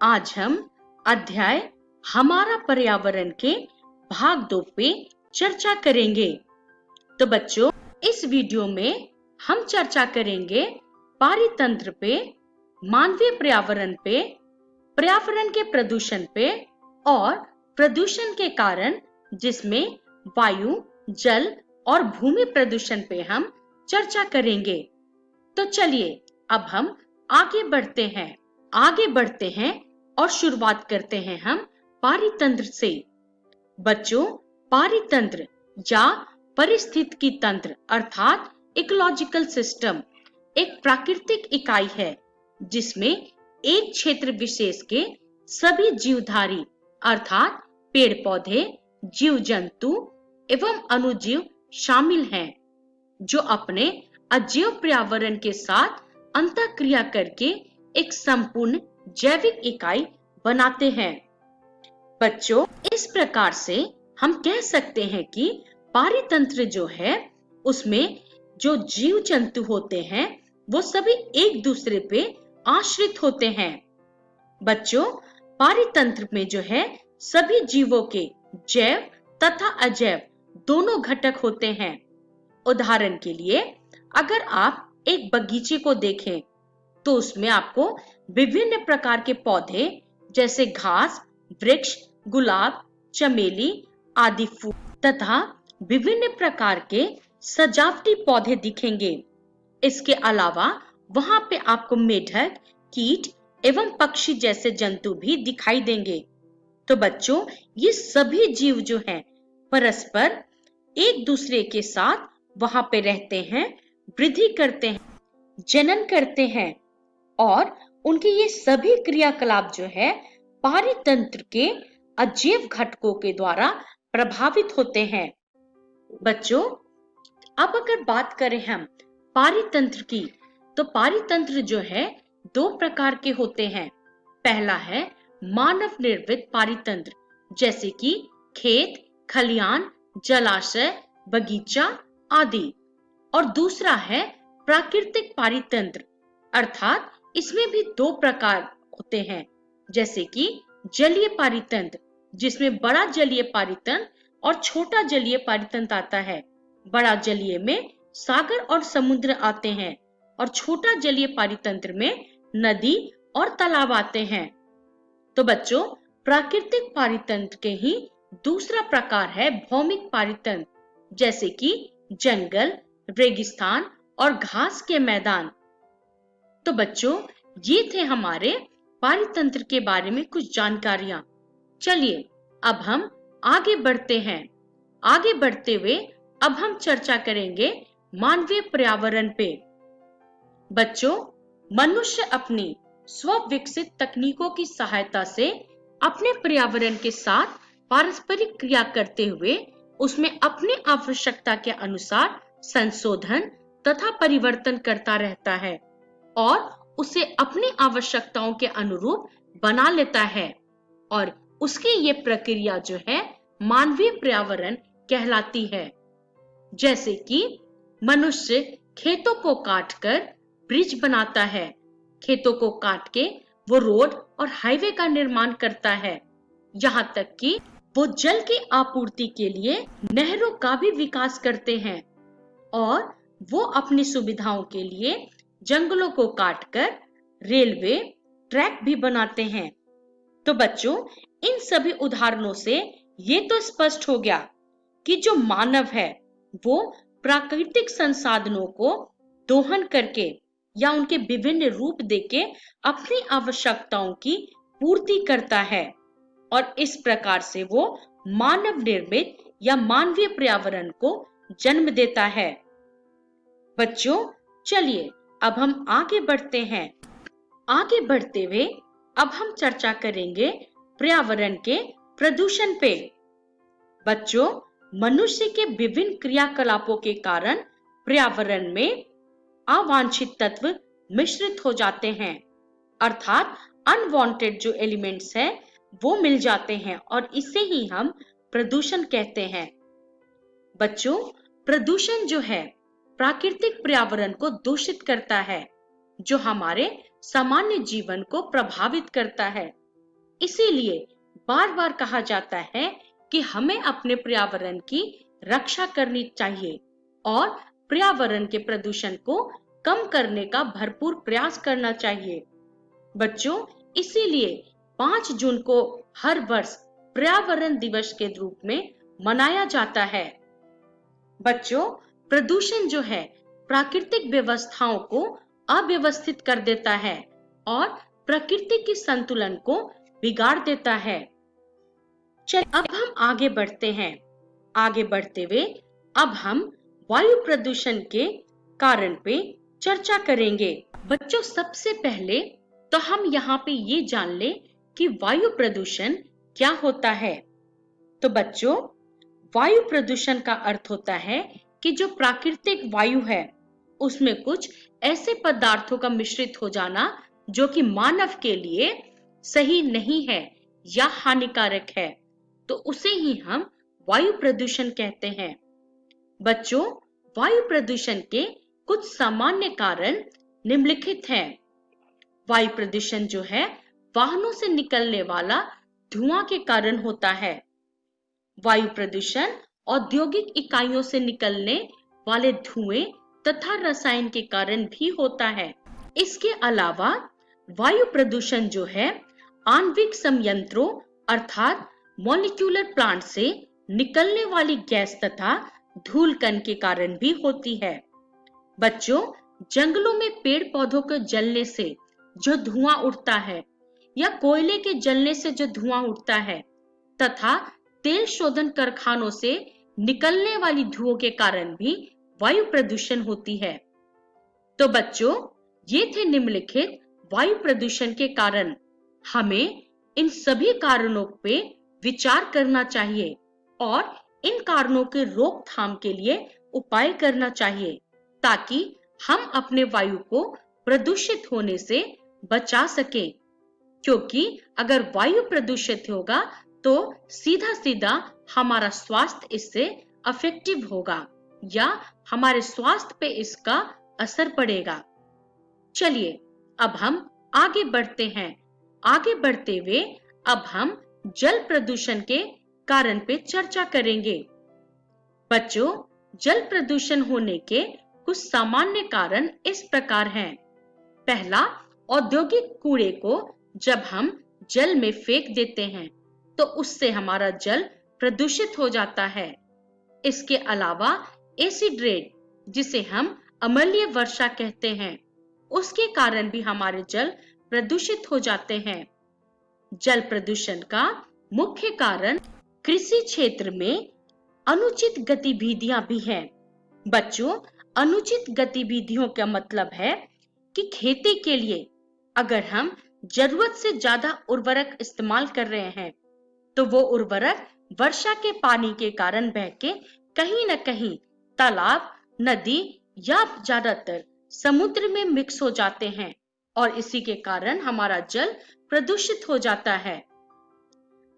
आज हम अध्याय हमारा पर्यावरण के भाग 2 पे चर्चा करेंगे। तो बच्चों, इस वीडियो में हम चर्चा करेंगे पारितंत्र पे, मानवीय पर्यावरण पे, पर्यावरण के प्रदूषण पे और प्रदूषण के कारण जिसमें वायु, जल और भूमि प्रदूषण पे हम चर्चा करेंगे। तो चलिए अब हम आगे बढ़ते हैं और शुरुआत करते हैं हम पारितंत्र से। बच्चों, पारितंत्र या पारिस्थितिकी तंत्र अर्थात इकोलॉजिकल सिस्टम एक प्राकृतिक इकाई है जिसमें एक क्षेत्र विशेष के सभी जीवधारी अर्थात पेड़ पौधे, जीव जंतु एवं अणुजीव शामिल हैं, जो अपने अजैव पर्यावरण के साथ अंतःक्रिया करके एक संपूर्ण जैविक इकाई बनाते हैं। बच्चों, इस प्रकार से हम कह सकते हैं कि पारितंत्र जो है उसमें जो जीव जंतु होते हैं वो सभी एक दूसरे पे आश्रित होते हैं। बच्चों, पारितंत्र में जो है सभी जीवों के जैव तथा अजैव दोनों घटक होते हैं। उदाहरण के लिए अगर आप एक बगीचे को देखें तो उसमें आपको विभिन्न प्रकार के पौधे जैसे घास, वृक्ष, गुलाब, चमेली आदि फूल तथा विभिन्न प्रकार के सजावटी पौधे दिखेंगे। इसके अलावा वहां पे आपको मेढक, कीट एवं पक्षी जैसे जंतु भी दिखाई देंगे। तो बच्चों, ये सभी जीव जो हैं परस्पर एक दूसरे के साथ वहां पे रहते हैं, वृद्धि करते हैं, जनन करते हैं और उनके ये सभी क्रियाकलाप जो है पारितंत्र के अजैव घटकों के द्वारा प्रभावित होते हैं। बच्चों, अब अगर बात करें हम पारितंत्र की, तो पारितंत्र जो है दो प्रकार के होते हैं। पहला है मानव निर्मित पारितंत्र, जैसे कि खेत, खलिहान, जलाशय, बगीचा आदि, और दूसरा है प्राकृतिक पारितंत्र, अर्थात इसमें भी दो प्रकार होते हैं, जैसे कि जलीय पारितंत्र, जिसमें बड़ा जलीय पारितंत्र और छोटा जलीय पारितंत्र आता है। बड़ा जलीय में सागर और समुद्र आते हैं और छोटा जलीय पारितंत्र में नदी और तालाब आते हैं। तो बच्चों, प्राकृतिक पारितंत्र के ही दूसरा प्रकार है भौमिक पारितंत्र, जैसे कि जंगल, रेगिस्तान और घास के मैदान। तो बच्चों, ये थे हमारे पारितंत्र के बारे में कुछ जानकारियां। चलिए अब हम आगे बढ़ते हैं। आगे बढ़ते हुए अब हम चर्चा करेंगे मानवीय पर्यावरण पे। बच्चों, मनुष्य अपनी स्वविकसित तकनीकों की सहायता से अपने पर्यावरण के साथ पारस्परिक क्रिया करते हुए उसमें अपनी आवश्यकता के अनुसार संशोधन तथा परिवर्तन करता रहता है और उसे अपनी आवश्यकताओं के अनुरूप बना लेता है, और उसकी ये प्रक्रिया जो है मानवीय पर्यावरण कहलाती है। जैसे कि मनुष्य खेतों को काटकर ब्रिज बनाता है, खेतों को काट के वो रोड और हाईवे का निर्माण करता है, यहाँ तक कि वो जल की आपूर्ति के लिए नहरों का भी विकास करते हैं और वो अपनी सुविधाओं के लिए जंगलों को काटकर रेलवे ट्रैक भी बनाते हैं। तो बच्चों, इन सभी उदाहरणों से ये तो स्पष्ट हो गया कि जो मानव है वो प्राकृतिक संसाधनों को दोहन करके या उनके विभिन्न रूप देके अपनी आवश्यकताओं की पूर्ति करता है और इस प्रकार से वो मानव निर्मित या मानवीय पर्यावरण को जन्म देता है। बच्चों, चलिए अब हम आगे बढ़ते हैं। आगे बढ़ते हुए अब हम चर्चा करेंगे पर्यावरण के प्रदूषण पे। बच्चों, मनुष्य के विभिन्न क्रियाकलापों के कारण पर्यावरण में अवांछित तत्व मिश्रित हो जाते हैं, अर्थात अनवांटेड जो एलिमेंट्स हैं वो मिल जाते हैं और इसे ही हम प्रदूषण कहते हैं। बच्चों, प्रदूषण जो है प्राकृतिक पर्यावरण को दूषित करता है, जो हमारे सामान्य जीवन को प्रभावित करता है इसीलिए बार बार कहा जाता है कि हमें अपने पर्यावरण की रक्षा करनी चाहिए और पर्यावरण के प्रदूषण को कम करने का भरपूर प्रयास करना चाहिए। बच्चों, इसीलिए 5 जून को हर वर्ष पर्यावरण दिवस के रूप में मनाया जाता है। बच्चों, प्रदूषण जो है प्राकृतिक व्यवस्थाओं को अव्यवस्थित कर देता है और प्रकृति की संतुलन को बिगाड़ देता है। चलिए अब हम आगे बढ़ते हैं। आगे बढ़ते हुए अब हम वायु प्रदूषण के कारण पे चर्चा करेंगे। बच्चों, सबसे पहले तो हम यहाँ पे ये जान ले कि वायु प्रदूषण क्या होता है। तो बच्चों, वायु प्रदूषण का अर्थ होता है कि जो प्राकृतिक वायु है उसमें कुछ ऐसे पदार्थों का मिश्रित हो जाना जो कि मानव के लिए सही नहीं है या हानिकारक है, तो उसे ही हम वायु प्रदूषण कहते हैं। बच्चों, वायु प्रदूषण के कुछ सामान्य कारण निम्नलिखित हैं। वायु प्रदूषण जो है वाहनों से निकलने वाला धुआं के कारण होता है। वायु प्रदूषण औद्योगिक इकाइयों से निकलने वाले धुएं तथा रसायन के कारण भी होता है। इसके अलावा वायु प्रदूषण जो है आणविक संयंत्रों अर्थात मॉलिक्यूलर प्लांट से निकलने वाली गैस तथा धूल कण के कारण भी होती है। बच्चों, जंगलों में पेड़ पौधों के जलने से जो धुआं उठता है या कोयले के जलने से जो धुआं उठता है तथा तेल शोधन कारखानों से निकलने वाली धुओं के कारण भी वायु प्रदूषण होती है। तो बच्चों, ये थे निम्नलिखित वायु प्रदूषण के कारण। हमें इन सभी कारणों पे विचार करना चाहिए और इन कारणों के रोकथाम के लिए उपाय करना चाहिए ताकि हम अपने वायु को प्रदूषित होने से बचा सके। क्योंकि अगर वायु प्रदूषित होगा तो सीधा सीधा हमारा स्वास्थ्य इससे अफेक्टिव होगा या हमारे स्वास्थ्य पे इसका असर पड़ेगा। चलिए अब हम आगे बढ़ते हैं। आगे बढ़ते हुए अब हम जल प्रदूषण के कारण पे चर्चा करेंगे। बच्चों, जल प्रदूषण होने के कुछ सामान्य कारण इस प्रकार हैं। पहला, औद्योगिक कूड़े को जब हम जल में फेंक देते हैं तो उससे हमारा जल प्रदूषित हो जाता है। इसके अलावा एसिड रेन, जिसे हम अम्लीय वर्षा कहते हैं, उसके कारण भी हमारे जल प्रदूषित हो जाते हैं। जल प्रदूषण का मुख्य कारण कृषि क्षेत्र में अनुचित गतिविधियां भी हैं। बच्चों, अनुचित गतिविधियों का मतलब है कि खेती के लिए अगर हम जरूरत से ज्यादा उर्वरक इस्तेमाल कर रहे हैं तो वो उर्वरक वर्षा के पानी के कारण बह के कहीं न कहीं तालाब, नदी या ज्यादातर समुद्र में मिक्स हो जाते हैं और इसी के कारण हमारा जल प्रदूषित हो जाता है।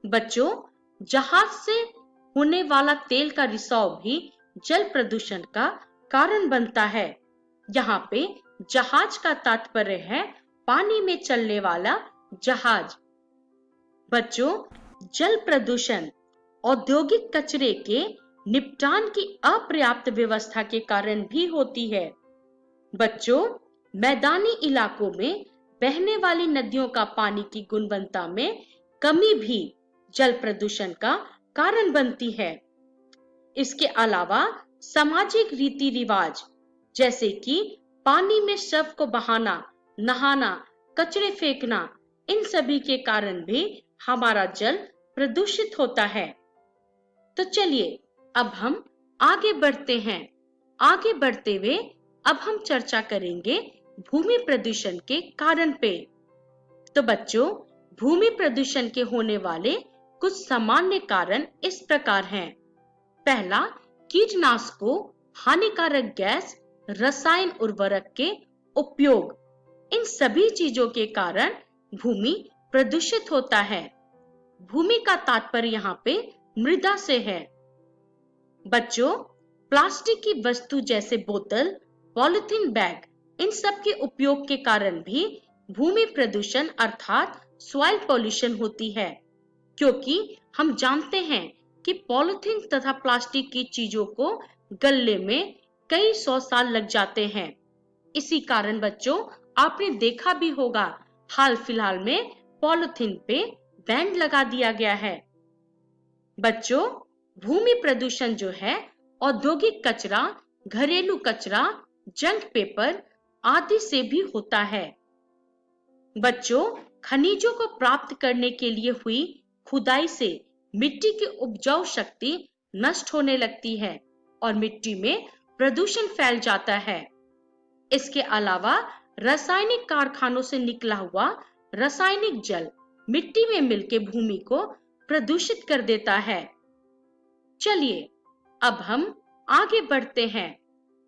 बच्चों, जहाज से होने वाला तेल का रिसाव भी जल प्रदूषण का कारण बनता है। यहाँ पे जहाज का तात्पर्य है पानी में चलने वाला जहाज। बच्चों, जल प्रदूषण औद्योगिक कचरे के निपटान की अपर्याप्त व्यवस्था के कारण भी होती है। बच्चों, मैदानी इलाकों में बहने वाली नदियों का पानी की गुणवत्ता में कमी भी जल प्रदूषण का कारण बनती है। इसके अलावा सामाजिक रीति रिवाज जैसे कि पानी में शव को बहाना, नहाना, कचरे फेंकना, इन सभी के कारण भी हमारा जल प्रदूषित होता है। तो चलिए अब हम आगे बढ़ते हैं। आगे बढ़ते हुए अब हम चर्चा करेंगे भूमि प्रदूषण के कारण पे। तो बच्चों, भूमि प्रदूषण के होने वाले कुछ सामान्य कारण इस प्रकार हैं। पहला, कीटनाशकों, हानिकारक गैस, रसायन उर्वरक के उपयोग, इन सभी चीजों के कारण भूमि प्रदूषित होता है। भूमि का तात्पर्य यहाँ पे मृदा से है। बच्चों, प्लास्टिक की वस्तु जैसे बोतल, पॉलिथीन बैग, इन सब के उपयोग के कारण भी भूमि प्रदूषण अर्थात सॉइल पॉल्यूशन होती है, क्योंकि हम जानते हैं कि पॉलिथीन तथा प्लास्टिक की चीजों को गलने में कई 100 साल लग जाते हैं। इसी कारण बच्चों, आपने देखा भी होगा, हाल फिलहाल में पॉलिथीन पे बैन लगा दिया गया है। बच्चों, भूमि प्रदूषण जो है औद्योगिक कचरा, घरेलू कचरा, जंक पेपर आदि से भी होता है। बच्चों, खनिजों को प्राप्त करने के लिए हुई खुदाई से मिट्टी की उपजाऊ शक्ति नष्ट होने लगती है और मिट्टी में प्रदूषण फैल जाता है। इसके अलावा रासायनिक कारखानों से निकला हुआ रासायनिक जल मिट्टी में मिलकर भूमि को प्रदूषित कर देता है। चलिए अब हम आगे बढ़ते हैं।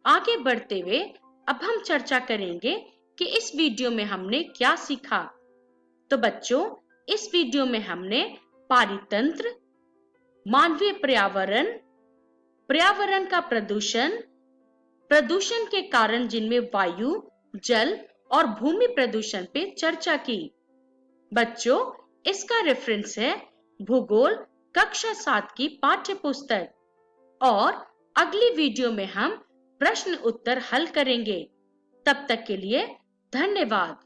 आगे बढ़ते हुए अब हम चर्चा करेंगे कि इस वीडियो में हमने क्या सीखा। तो बच्चों, इस वीडियो में हमने पारितंत्र, मानवीय पर्यावरण, पर्यावरण का प्रदूषण, प्रदूषण के कारण जिनमें वायु, जल और भूमि प्रदूषण पे चर्चा की। बच्चों, इसका रेफरेंस है भूगोल कक्षा 7 की पाठ्य पुस्तक और अगली वीडियो में हम प्रश्न उत्तर हल करेंगे। तब तक के लिए धन्यवाद।